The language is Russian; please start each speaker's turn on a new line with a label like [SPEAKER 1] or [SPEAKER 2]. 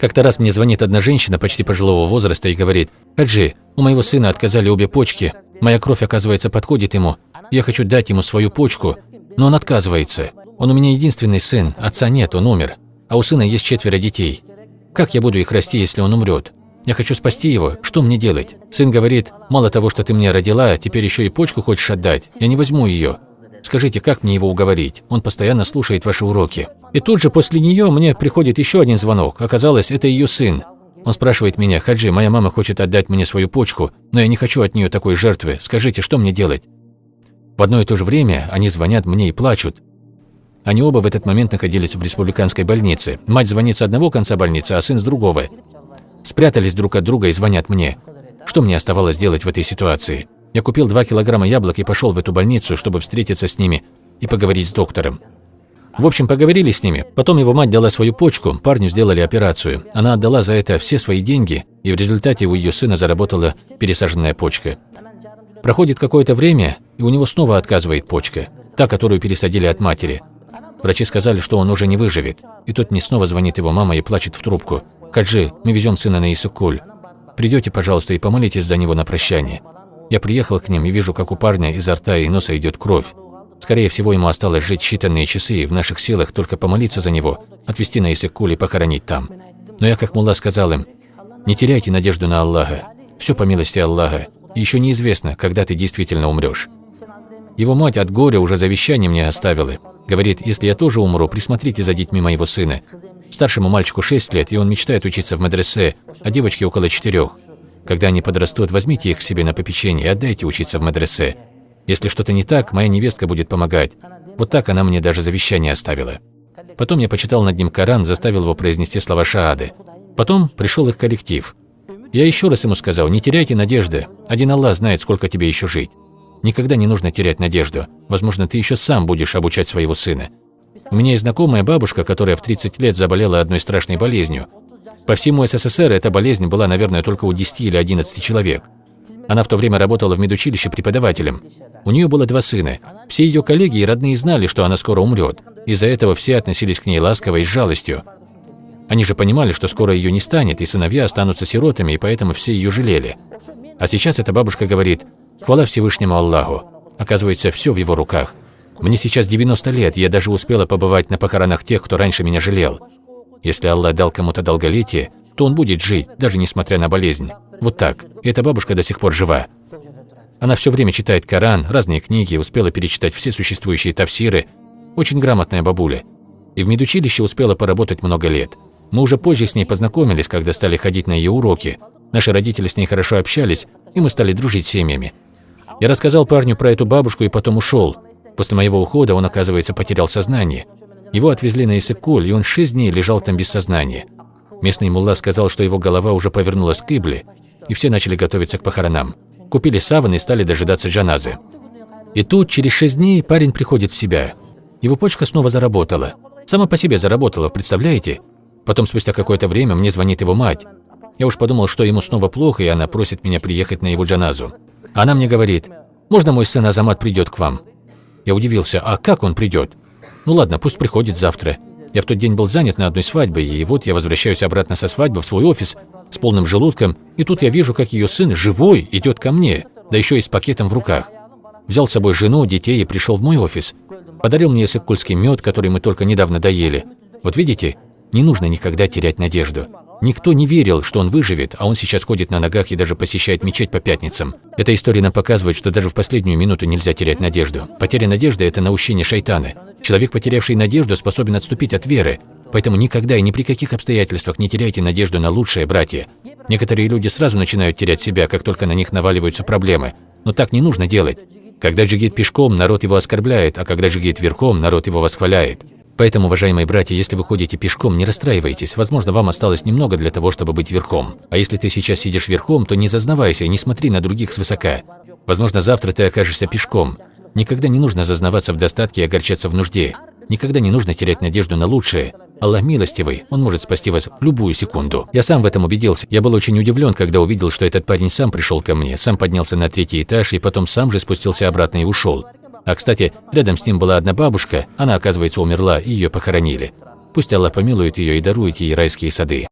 [SPEAKER 1] Как-то раз мне звонит одна женщина почти пожилого возраста и говорит: «Хаджи, у моего сына отказали обе почки, моя кровь, оказывается, подходит ему, я хочу дать ему свою почку, но он отказывается. Он у меня единственный сын, отца нет, он умер, а у сына есть 4 детей. Как я буду их расти, если он умрет? Я хочу спасти его, что мне делать?» Сын говорит: «Мало того, что ты меня родила, теперь еще и почку хочешь отдать, я не возьму ее. Скажите, как мне его уговорить? Он постоянно слушает ваши уроки». И тут же после нее мне приходит еще один звонок. Оказалось, это ее сын. Он спрашивает меня: «Хаджи, моя мама хочет отдать мне свою почку, но я не хочу от нее такой жертвы. Скажите, что мне делать?» В одно и то же время они звонят мне и плачут. Они оба в этот момент находились в республиканской больнице. Мать звонит с одного конца больницы, а сын с другого. Спрятались друг от друга и звонят мне. Что мне оставалось делать в этой ситуации? Я купил 2 килограмма яблок и пошел в эту больницу, чтобы встретиться с ними и поговорить с доктором. В общем, поговорили с ними. Потом его мать дала свою почку, парню сделали операцию. Она отдала за это все свои деньги, и в результате у ее сына заработала пересаженная почка. Проходит какое-то время, и у него снова отказывает почка, та, которую пересадили от матери. Врачи сказали, что он уже не выживет. И тут мне снова звонит его мама и плачет в трубку: «Хаджи, мы везем сына на Иссык-Куль. Придете, пожалуйста, и помолитесь за него на прощание». Я приехал к ним и вижу, как у парня изо рта и носа идет кровь. Скорее всего, ему осталось жить считанные часы, и в наших силах только помолиться за него, отвезти на Иссык-Куль и похоронить там. Но я, как мулла, сказал им: «Не теряйте надежду на Аллаха. Все по милости Аллаха. И еще неизвестно, когда ты действительно умрешь». Его мать от горя уже завещание мне оставила. Говорит: «Если я тоже умру, присмотрите за детьми моего сына. Старшему мальчику 6 лет, и он мечтает учиться в медресе, а девочке около 4. Когда они подрастут, возьмите их к себе на попечение и отдайте учиться в медресе. Если что-то не так, моя невестка будет помогать». Вот так она мне даже завещание оставила. Потом я почитал над ним Коран, заставил его произнести слова шаады. Потом пришел их коллектив. Я еще раз ему сказал: «Не теряйте надежды. Один Аллах знает, сколько тебе еще жить. Никогда не нужно терять надежду. Возможно, ты еще сам будешь обучать своего сына». У меня есть знакомая бабушка, которая в 30 лет заболела одной страшной болезнью. По всему СССР эта болезнь была, наверное, только у 10 или 11 человек. Она в то время работала в медучилище преподавателем. У нее было 2 сына. Все ее коллеги и родные знали, что она скоро умрет. Из-за этого все относились к ней ласково и с жалостью. Они же понимали, что скоро ее не станет, и сыновья останутся сиротами, и поэтому все ее жалели. А сейчас эта бабушка говорит: «Хвала Всевышнему Аллаху. Оказывается, все в его руках. Мне сейчас 90 лет, я даже успела побывать на похоронах тех, кто раньше меня жалел. Если Аллах дал кому-то долголетие, то он будет жить, даже несмотря на болезнь». Вот так. И эта бабушка до сих пор жива. Она все время читает Коран, разные книги, успела перечитать все существующие тафсиры. Очень грамотная бабуля. И в медучилище успела поработать много лет. Мы уже позже с ней познакомились, когда стали ходить на ее уроки. Наши родители с ней хорошо общались, и мы стали дружить с семьями. Я рассказал парню про эту бабушку и потом ушел. После моего ухода он, оказывается, потерял сознание. Его отвезли на Иссык-Куль, и он 6 дней лежал там без сознания. Местный мулла сказал, что его голова уже повернулась к кибле, и все начали готовиться к похоронам. Купили саван и стали дожидаться джаназы. И тут, через 6 дней, парень приходит в себя. Его почка снова заработала. Сама по себе заработала, представляете? Потом, спустя какое-то время, мне звонит его мать. Я уж подумал, что ему снова плохо, и она просит меня приехать на его джаназу. Она мне говорит: «Можно мой сын Азамат придет к вам?» Я удивился: «А как он придет?» «Ну ладно, пусть приходит завтра». Я в тот день был занят на одной свадьбе, и вот я возвращаюсь обратно со свадьбы в свой офис с полным желудком, и тут я вижу, как ее сын, живой, идет ко мне, да еще и с пакетом в руках. Взял с собой жену, детей и пришел в мой офис. Подарил мне иссык-кульский мед, который мы только недавно доели. Вот видите, не нужно никогда терять надежду. Никто не верил, что он выживет, а он сейчас ходит на ногах и даже посещает мечеть по пятницам. Эта история нам показывает, что даже в последнюю минуту нельзя терять надежду. Потеря надежды – это наущение шайтана. Человек, потерявший надежду, способен отступить от веры. Поэтому никогда и ни при каких обстоятельствах не теряйте надежду на лучшее, братья. Некоторые люди сразу начинают терять себя, как только на них наваливаются проблемы. Но так не нужно делать. Когда джигит пешком, народ его оскорбляет, а когда джигит верхом, народ его восхваляет. Поэтому, уважаемые братья, если вы ходите пешком, не расстраивайтесь. Возможно, вам осталось немного для того, чтобы быть верхом. А если ты сейчас сидишь верхом, то не зазнавайся и не смотри на других свысока. Возможно, завтра ты окажешься пешком. Никогда не нужно зазнаваться в достатке и огорчаться в нужде. Никогда не нужно терять надежду на лучшее. Аллах милостивый, Он может спасти вас в любую секунду. Я сам в этом убедился. Я был очень удивлен, когда увидел, что этот парень сам пришел ко мне, сам поднялся на 3-й этаж и потом сам же спустился обратно и ушел. А, кстати, рядом с ним была одна бабушка, она, оказывается, умерла, и ее похоронили. Пусть Аллах помилует ее и дарует ей райские сады.